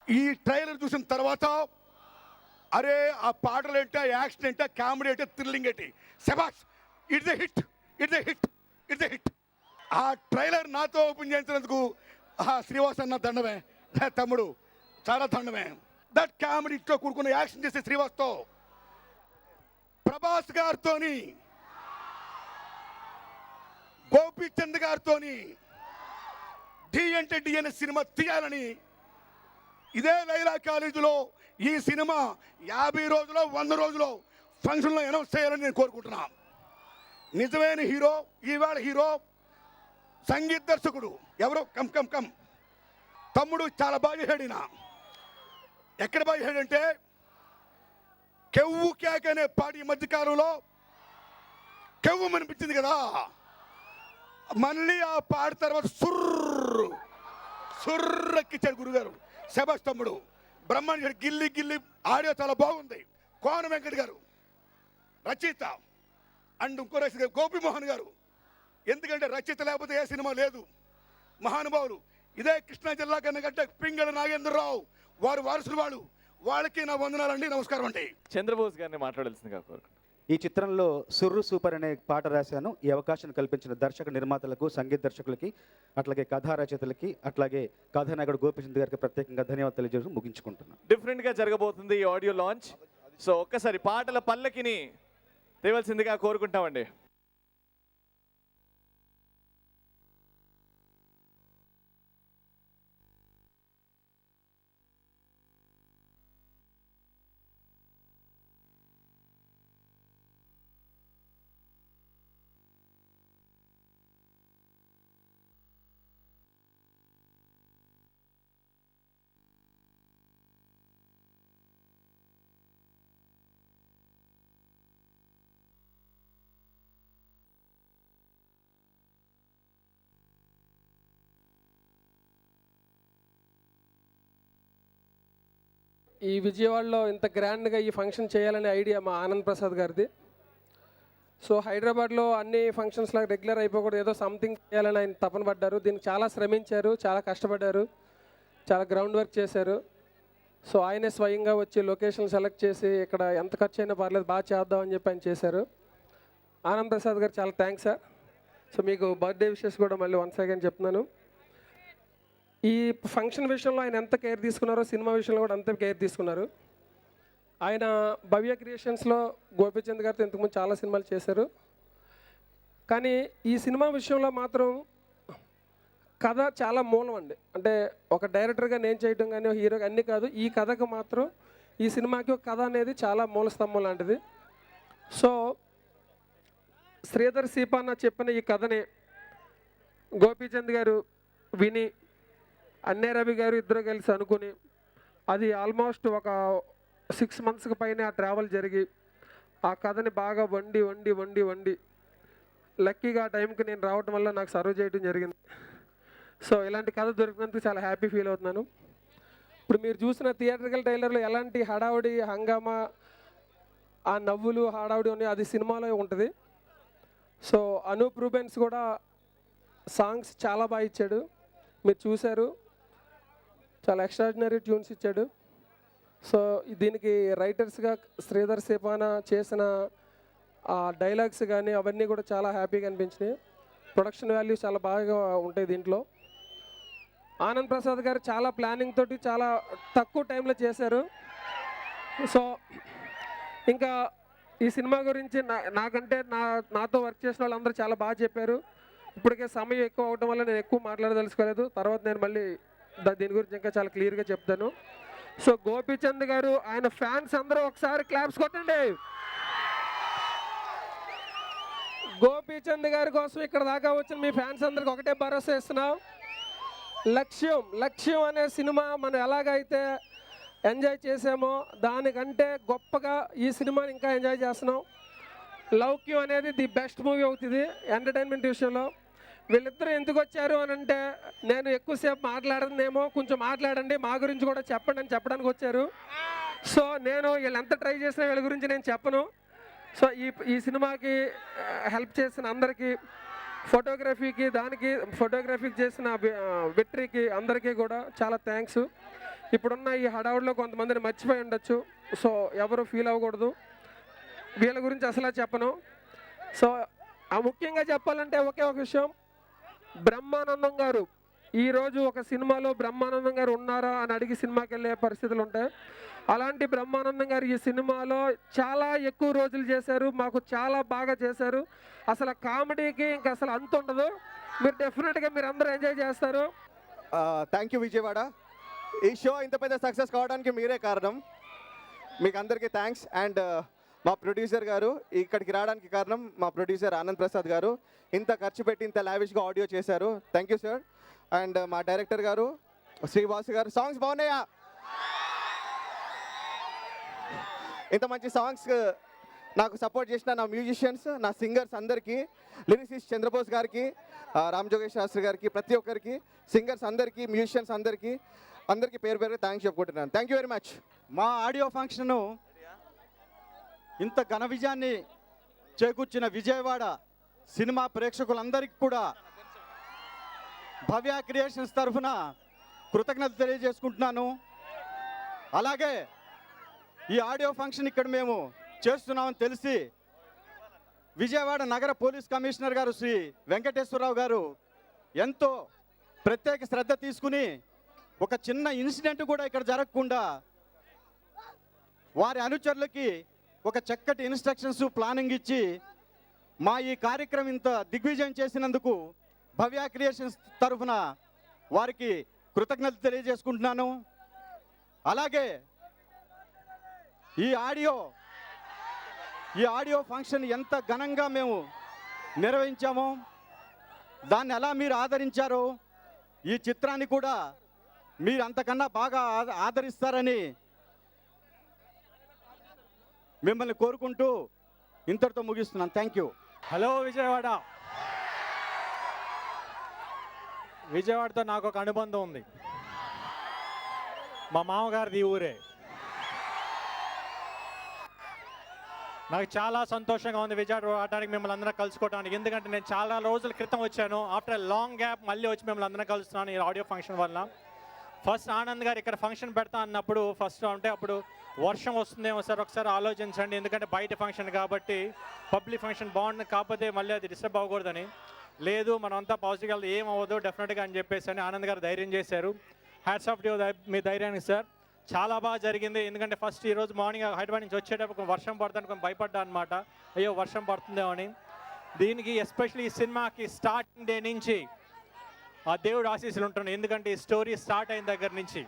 ఈ ట్రైలర్ చూసిన తర్వాత అరే ఆ పాటలు ఏంటో యాక్షన్ ఏంటో కామెడీ ఏంటో థ్రిల్లింగ్ ఏంటి శబాష్ it's a hit it's a hit it's a hit. ఆ ట్రైలర్ నాతో ఓపెన్ చేసినందుకు శ్రీవాస్ అన్న దండమే తమ్ముడు, చాలా దండమే. దట్ కామెడీతో కూడుకున్న యాక్షన్ చేసే శ్రీవాస్తో ప్రభాస్ గారితోని గోపీచంద్ గారితోని డి అంటే డి అనే సినిమా తీయాలని ఇదే లైలా కాలేజీలో ఈ సినిమా 50 రోజులో 100 రోజులో ఫంక్షన్లో అనౌన్స్ చేయాలని నేను కోరుకుంటున్నా. నిజమైన హీరో ఈవేళ హీరో సంగీత దర్శకుడు ఎవరు కమ్ కమ్ కమ్ తమ్ముడు చాలా బాగా చేశాడు. ఎక్కడ బాగా చేశాడంటే కెవ్వు కేక్ అనే పాట ఈ మధ్యకాలంలో కెవ్వు అనిపించింది కదా, మళ్ళీ ఆ పాట తర్వాత సుర్రెక్కిచ్చాడు గురుగారు. శబాష్ తమ్ముడు, బ్రహ్మాండ గిల్లి గిల్లి ఆడియో చాలా బాగుంది. కోన వెంకట్ గారు రచయిత అండ్ ఇంకో రచయిత గోపిమోహన్ గారు, ఎందుకంటే రచయిత లేకపోతే ఏ సినిమా లేదు. మహానుభావులు ఇదే కృష్ణా జిల్లా కన్నా పింగళ నాగేంద్రరావు వారు వారసులు వాళ్ళకి నా వందనాలండి, నమస్కారం అండి. చంద్రబోస్ గారిని మాట్లాడాల్సిందిగా కోరుకుంటున్నాను. ఈ చిత్రంలో సుర్రు సూపర్ అనే పాట రాశాను. ఈ అవకాశం కల్పించిన దర్శక నిర్మాతలకు, సంగీత దర్శకులకి, అట్లాగే కథా రచయితలకి, అట్లాగే కథానాయకుడు గోపిచంద్ గారికి ప్రత్యేకంగా ధన్యవాదాలు తెలియజేస్తూ ముగించుకుంటున్నాను. డిఫరెంట్గా జరగబోతుంది ఈ ఆడియో లాంచ్. సో ఒక్కసారి పాటల పల్లకిని తేవాల్సిందిగా కోరుకుంటామండి. ఈ విజయవాడలో ఇంత గ్రాండ్గా ఈ ఫంక్షన్ చేయాలనే ఐడియా మా ఆనంద్ ప్రసాద్ గారిది. సో హైదరాబాద్లో అన్ని ఫంక్షన్స్ లాగా రెగ్యులర్ అయిపోకూడదు, ఏదో సంథింగ్ చేయాలని ఆయన తపన పడ్డారు. దీనికి చాలా శ్రమించారు, చాలా కష్టపడ్డారు, చాలా గ్రౌండ్ వర్క్ చేశారు. సో ఆయనే స్వయంగా వచ్చి లొకేషన్ సెలెక్ట్ చేసి ఇక్కడ ఎంత ఖర్చు అయినా పర్లేదు బాగా చేద్దామని చెప్పి ఆయన చేశారు. ఆనంద్ ప్రసాద్ గారు చాలా థ్యాంక్స్ సార్. సో మీకు బర్త్డే విషెస్ కూడా మళ్ళీ వన్స్ అగైన్ చెప్తున్నాను. ఈ ఫంక్షన్ విషయంలో ఆయన ఎంత కేర్ తీసుకున్నారో సినిమా విషయంలో కూడా అంతే కేర్ తీసుకున్నారు. ఆయన భవ్య క్రియేషన్స్లో గోపిచంద్ గారితో ఇంతకుముందు చాలా సినిమాలు చేశారు. కానీ ఈ సినిమా విషయంలో మాత్రం కథ చాలా మూలం అండి. అంటే ఒక డైరెక్టర్గా నేను చేయడం కానీ హీరోగా అన్నీ కాదు, ఈ కథకు మాత్రం ఈ సినిమాకి ఒక కథ అనేది చాలా మూల స్తంభం లాంటిది. సో శ్రీధర్ సీపాన్న చెప్పిన ఈ కథని గోపీచంద్ గారు విని అన్నే రవి గారు ఇద్దరు కలిసి అనుకుని అది ఆల్మోస్ట్ ఒక 6 monthsకి పైన ఆ ట్రావెల్ జరిగి ఆ కథని బాగా వండి వండి వండి వండి లక్కీగా ఆ టైంకి నేను రావడం వల్ల నాకు సర్వ్ చేయడం జరిగింది. సో ఇలాంటి కథ దొరికినందుకు చాలా హ్యాపీ ఫీల్ అవుతున్నాను. ఇప్పుడు మీరు చూసిన థియేట్రికల్ ట్రైలర్లో ఎలాంటి హడావుడి హంగామా ఆ నవ్వులు హడావుడి ఉన్నాయి, అది సినిమాలో ఉంటుంది. సో అనూప్ రూబెన్స్ కూడా సాంగ్స్ చాలా బాగా ఇచ్చాడు, మీరు చూశారు, చాలా ఎక్స్ట్రాడినరీ ట్యూన్స్ ఇచ్చాడు. సో దీనికి రైటర్స్గా శ్రీధర్ సేపానా చేసిన ఆ డైలాగ్స్ కానీ అవన్నీ కూడా చాలా హ్యాపీగా అనిపించినాయి. ప్రొడక్షన్ వాల్యూస్ చాలా బాగా ఉంటాయి దీంట్లో. ఆనంద్ ప్రసాద్ గారు చాలా ప్లానింగ్ తోటి చాలా తక్కువ టైంలో చేశారు. సో ఇంకా ఈ సినిమా గురించి నాకంటే నాతో వర్క్ చేసిన వాళ్ళందరూ చాలా బాగా చెప్పారు. ఇప్పటికే సమయం ఎక్కువ అవడం వల్ల నేను ఎక్కువ మాట్లాడదలుచుకోలేదు, తర్వాత నేను మళ్ళీ దీని గురించి ఇంకా చాలా క్లియర్గా చెప్తాను. సో గోపీచంద్ గారు ఆయన ఫ్యాన్స్ అందరూ ఒకసారి క్లాప్స్ కొట్టండి. గోపీచంద్ గారి కోసం ఇక్కడ దాకా వచ్చిన మీ ఫ్యాన్స్ అందరికి ఒకటే భరోసా ఇస్తున్నాం. లక్ష్యం అనే సినిమా మనం ఎలాగైతే ఎంజాయ్ చేసామో దానికంటే గొప్పగా ఈ సినిమాని ఇంకా ఎంజాయ్ చేస్తున్నాం. లౌక్యం అనేది ది బెస్ట్ మూవీ అవుతుంది ఎంటర్టైన్మెంట్ విషయంలో. వీళ్ళిద్దరూ ఎందుకు వచ్చారు అని అంటే, నేను ఎక్కువసేపు మాట్లాడదేమో, కొంచెం మాట్లాడండి మా గురించి కూడా చెప్పండి అని చెప్పడానికి వచ్చారు. సో నేను వీళ్ళు ఎంత ట్రై చేసినా వీళ్ళ గురించి నేను చెప్పను. సో ఈ సినిమాకి హెల్ప్ చేసిన అందరికీ, ఫోటోగ్రఫీకి చేసిన విట్రీకి అందరికీ కూడా చాలా థ్యాంక్స్. ఇప్పుడున్న ఈ హడావుడిలో కొంతమందిని మర్చిపోయి ఉండొచ్చు. సో ఎవరు ఫీల్ అవ్వకూడదు. వీళ్ళ గురించి అసలు చెప్పను. సో ముఖ్యంగా చెప్పాలంటే ఒకే ఒక విషయం, బ్రహ్మానందం గారు ఈరోజు ఒక సినిమాలో బ్రహ్మానందం గారు ఉన్నారా అని అడిగి సినిమాకి వెళ్ళే పరిస్థితులు ఉంటాయి. అలాంటి బ్రహ్మానందం గారు ఈ సినిమాలో చాలా ఎక్కువ రోజులు చేశారు, మాకు చాలా బాగా చేశారు. అసలు కామెడీకి ఇంకా అసలు అంత ఉండదు. మీరు డెఫినెట్గా మీరు అందరూ ఎంజాయ్ చేస్తారు. Thank you Vijayawada. ఈ షో ఇంత పెద్ద సక్సెస్ కావడానికి మీరే కారణం. మీకు అందరికీ థ్యాంక్స్. అండ్ మా ప్రొడ్యూసర్ గారు, ఇక్కడికి రావడానికి కారణం మా ప్రొడ్యూసర్ ఆనంద్ ప్రసాద్ గారు. ఇంత ఖర్చు పెట్టి ఇంత లావిష్గా ఆడియో చేశారు. Thank you sir. అండ్ మా డైరెక్టర్ గారు శ్రీవాసు గారు, సాంగ్స్ బాగున్నాయా? ఇంత మంచి సాంగ్స్ నాకు సపోర్ట్ చేసిన నా మ్యూజిషియన్స్, నా సింగర్స్ అందరికీ, లిరిసిస్ట్ చంద్రబోస్ గారికి, రామ్ జోగేష్ శాస్త్రి గారికి, ప్రతి ఒక్కరికి, సింగర్స్ అందరికీ, మ్యూజిషియన్స్ అందరికీ పేరు పేరు థ్యాంక్స్ చెప్పుకుంటున్నాను. Thank you very much. మా ఆడియో ఫంక్షను ఇంత ఘన విజయాన్ని చేకూర్చిన విజయవాడ సినిమా ప్రేక్షకులందరికీ కూడా భవ్య క్రియేషన్స్ తరఫున కృతజ్ఞత తెలియజేసుకుంటున్నాను. అలాగే ఈ ఆడియో ఫంక్షన్ ఇక్కడ మేము చేస్తున్నామని తెలిసి విజయవాడ నగర పోలీస్ కమిషనర్ గారు శ్రీ వెంకటేశ్వరరావు గారు ఎంతో ప్రత్యేక శ్రద్ధ తీసుకుని ఒక చిన్న ఇన్సిడెంట్ కూడా ఇక్కడ జరగకుండా వారి అనుచరులకి ఒక చక్కటి ఇన్స్ట్రక్షన్స్ ప్లానింగ్ ఇచ్చి మా ఈ కార్యక్రమం ఇంత దిగ్విజయం చేసినందుకు భవ్య క్రియేషన్స్ తరఫున వారికి కృతజ్ఞతలు తెలియజేసుకుంటున్నాను. అలాగే ఈ ఆడియో ఫంక్షన్ ఎంత ఘనంగా మేము నిర్వహించామో, దాన్ని ఎలా మీరు ఆదరించారో, ఈ చిత్రాన్ని కూడా మీరు అంతకన్నా బాగా ఆదరిస్తారని మిమ్మల్ని కోరుకుంటూ ఇంతటితో ముగిస్తున్నాను. Thank you. హలో విజయవాడ. విజయవాడతో నాకు ఒక అనుబంధం ఉంది. మా మామగారిది ఈ ఊరే. నాకు చాలా సంతోషంగా ఉంది విజయవాడ రావడానికి, మిమ్మల్ని అందరం కలుసుకోవడానికి. ఎందుకంటే నేను చాలా రోజుల క్రితం వచ్చాను. ఆఫ్టర్ లాంగ్ గ్యాప్ మళ్ళీ వచ్చి మిమ్మల్ని అందరం కలుస్తున్నాను ఈ ఆడియో ఫంక్షన్ వల్ల. ఫస్ట్ ఆనంద్ గారు ఇక్కడ ఫంక్షన్ పెడతా అన్నప్పుడు అప్పుడు వర్షం వస్తుందేమో సార్ ఒకసారి ఆలోచించండి, ఎందుకంటే బయట ఫంక్షన్ కాబట్టి పబ్లిక్ ఫంక్షన్ బాగుంటుంది, కాకపోతే మళ్ళీ అది డిస్టర్బ్ అవ్వకూడదని. లేదు మనం అంతా పాజిటివ్గా ఏం అవ్వదు డెఫినెట్గా అని చెప్పేసి అని ఆనంద్ గారు ధైర్యం చేశారు. హ్యాట్స్ ఆఫ్ టు మీ ధైర్యానికి సార్. చాలా బాగా జరిగింది. ఎందుకంటే ఫస్ట్ ఈరోజు మార్నింగ్ హైదరాబాద్ నుంచి వచ్చేటప్పుడు వర్షం పడుతుంది కొంచెం భయపడ్డా అనమాట, అయ్యో వర్షం పడుతుందేమో అని. దీనికి ఎస్పెషల్లీ ఈ సినిమాకి స్టార్టింగ్ డే నుంచి ఆ దేవుడు ఆశీస్సులు ఉంటున్నాయి. ఎందుకంటే ఈ స్టోరీ స్టార్ట్ అయిన దగ్గర నుంచి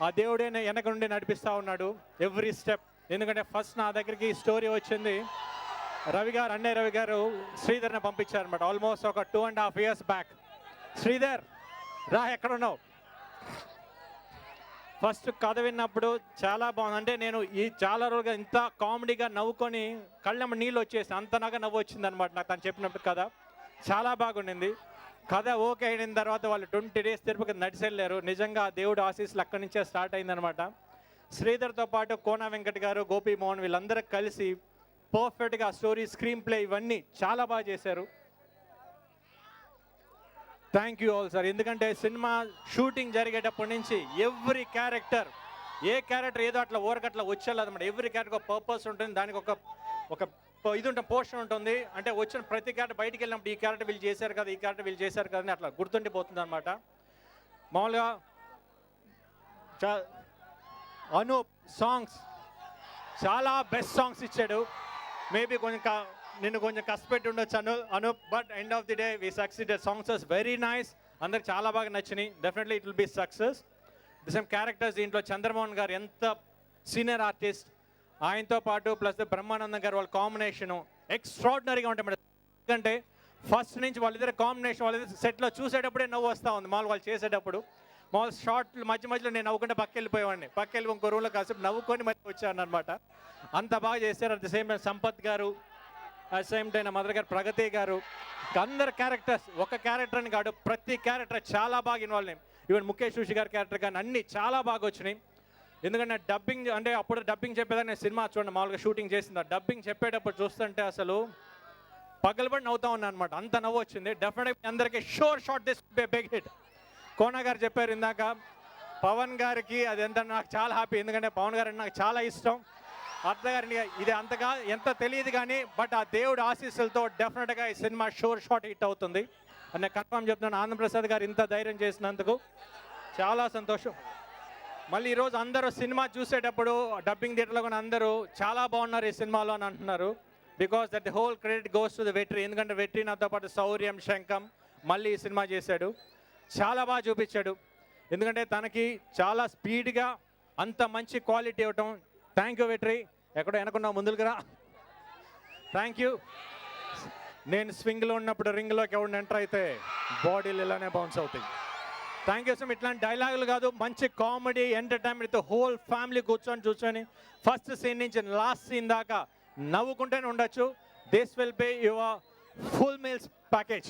ఆ దేవుడే వెనక నుండి నడిపిస్తూ ఉన్నాడు ఎవ్రీ స్టెప్. ఎందుకంటే ఫస్ట్ నా దగ్గరికి ఈ స్టోరీ వచ్చింది రవి గారు శ్రీధర్ని పంపించారనమాట. ఆల్మోస్ట్ ఒక 2.5 years బ్యాక్. శ్రీధర్ రా, ఎక్కడ ఉన్నావు? ఫస్ట్ కథ విన్నప్పుడు చాలా బాగుంది. అంటే నేను ఈ చాలా రోజులుగా ఇంత కామెడీగా నవ్వుకొని కళ్ళమ్మ నీళ్ళు వచ్చేసి అంతనాగా నవ్వు వచ్చింది అనమాట నాకు తను చెప్పినప్పుడు. కథ చాలా బాగుండింది. కథ ఓకే అయిన తర్వాత వాళ్ళు 20 days తిరుపతి నడిచి వెళ్ళారు. నిజంగా దేవుడు ఆశీస్సులు అక్కడి నుంచే స్టార్ట్ అయిందనమాట. శ్రీధర్తో పాటు కోన వెంకట్ గారు, గోపి మోహన్ వీళ్ళందరూ కలిసి పర్ఫెక్ట్గా స్టోరీ, స్క్రీన్ ప్లే ఇవన్నీ చాలా బాగా చేశారు. Thank you all sir. ఎందుకంటే సినిమా షూటింగ్ జరిగేటప్పటి నుంచి ఎవ్రీ క్యారెక్టర్ ఏదో అట్లా ఊరకట్లా వచ్చేదన్నమాట. ఎవ్రీ క్యారెక్టర్ ఒక పర్పస్ ఉంటుంది, దానికి ఒక ఇది ఉంటుంది, పోర్షన్ ఉంటుంది. అంటే వచ్చిన ప్రతి క్యారెక్టర్ బయటికి వెళ్ళినప్పుడు ఈ క్యారెక్టర్ వీళ్ళు చేశారు కదా, ఈ క్యారెక్టర్ వీళ్ళు చేశారు కదా అని అట్లా గుర్తుండిపోతుంది అనమాట. మామూలుగా అనూప్ సాంగ్స్ చాలా బెస్ట్ సాంగ్స్ ఇచ్చాడు. మేబీ నిన్ను కొంచెం కష్టపెట్టి ఉండొచ్చు Anoop, but end of the day we succeeded. Songs was very nice, అందరికి చాలా బాగా నచ్చినాయి. Definitely it will be success. The same characters దీంట్లో చంద్రమోహన్ గారు ఎంత సీనియర్ ఆర్టిస్ట్, ఆయనతో పాటు ప్లస్ బ్రహ్మానందం గారు వాళ్ళ కాంబినేషను ఎక్స్ట్రాడినరీగా ఉంటాయి. ఎందుకంటే ఫస్ట్ నుంచి వాళ్ళిద్దరు కాంబినేషన్ వాళ్ళిద్దరు సెట్లో చూసేటప్పుడే నవ్వు వస్తూ ఉంది. మామూలు వాళ్ళు చేసేటప్పుడు మామూలు షార్ట్లు మధ్యలో నేను నవ్వుకుంటే పక్కెళ్ళిపోయేవాడిని. పక్కెళ్ళి ఇంకో రూమ్లో కాసేపు నవ్వుకొని మళ్ళీ వచ్చాను అనమాట. అంత బాగా చేశారు. At the same time Sampath garu, at the same time mother garu, Pragathi గారు, అందరు క్యారెక్టర్స్ ఒక క్యారెక్టర్ అని కాదు ప్రతి క్యారెక్టర్ చాలా బాగా ఇన్వాల్వ్ అయ్యాయి. ఈవెన్ ముఖేష్ ఋషి గారి క్యారెక్టర్ కానీ అన్నీ చాలా బాగా వచ్చినాయి. ఎందుకంటే డబ్బింగ్ అంటే అప్పుడు డబ్బింగ్ చెప్పేదాన్ని నేను సినిమా చూడండి మామూలుగా షూటింగ్ చేసింది. డబ్బింగ్ చెప్పేటప్పుడు చూస్తుంటే అసలు పగలబడి నవ్వుతా ఉన్నాను అనమాట. అంత నవ్వు వచ్చింది. డెఫినెట్గా అందరికీ షోర్ షాట్ దిస్ బిగ్ హిట్. కోన గారు చెప్పారు ఇందాక పవన్ గారికి అది ఎంత నాకు చాలా హ్యాపీ, ఎందుకంటే పవన్ గారు అంటే నాకు చాలా ఇష్టం. అర్థగారిని ఇది అంతగా ఎంత తెలియదు కానీ బట్ ఆ దేవుడు ఆశీస్సులతో డెఫినెట్గా ఈ సినిమా షార్ట్ హిట్ అవుతుంది అని నేను కన్ఫర్మ్ చెప్తున్నాను. ఆనందప్రసాద్ గారు ఇంత ధైర్యం చేసినందుకు చాలా సంతోషం. మళ్ళీ ఈరోజు అందరూ సినిమా చూసేటప్పుడు డబ్బింగ్ థియేటర్లో కూడా అందరూ చాలా బాగున్నారు ఈ సినిమాలో అని అంటున్నారు. Because that the whole credit goes to the Vetri. ఎందుకంటే వెట్రి నాతో పాటు శౌర్యం, శంఖం మళ్ళీ ఈ సినిమా చేశాడు, చాలా బాగా చూపించాడు. ఎందుకంటే తనకి చాలా స్పీడ్గా అంత మంచి క్వాలిటీ ఇవ్వటం. థ్యాంక్ యూ వెట్రి, ఎక్కడో వెనకున్నా ముందుకు రా. Thank you. నేను స్వింగ్లో ఉన్నప్పుడు రింగ్లోకి ఎవరిని ఎంటర్ అయితే బాడీలు ఇలానే బౌన్స్ అవుతాయి. Thank you so much. ఇట్లాంటి డైలాగులు కాదు, మంచి కామెడీ ఎంటర్టైన్మెంట్ హోల్ ఫ్యామిలీ కూర్చొని ఫస్ట్ సీన్ నుంచి లాస్ట్ సీన్ దాకా నవ్వుకుంటూనే ఉండొచ్చు. This will be your full meals package.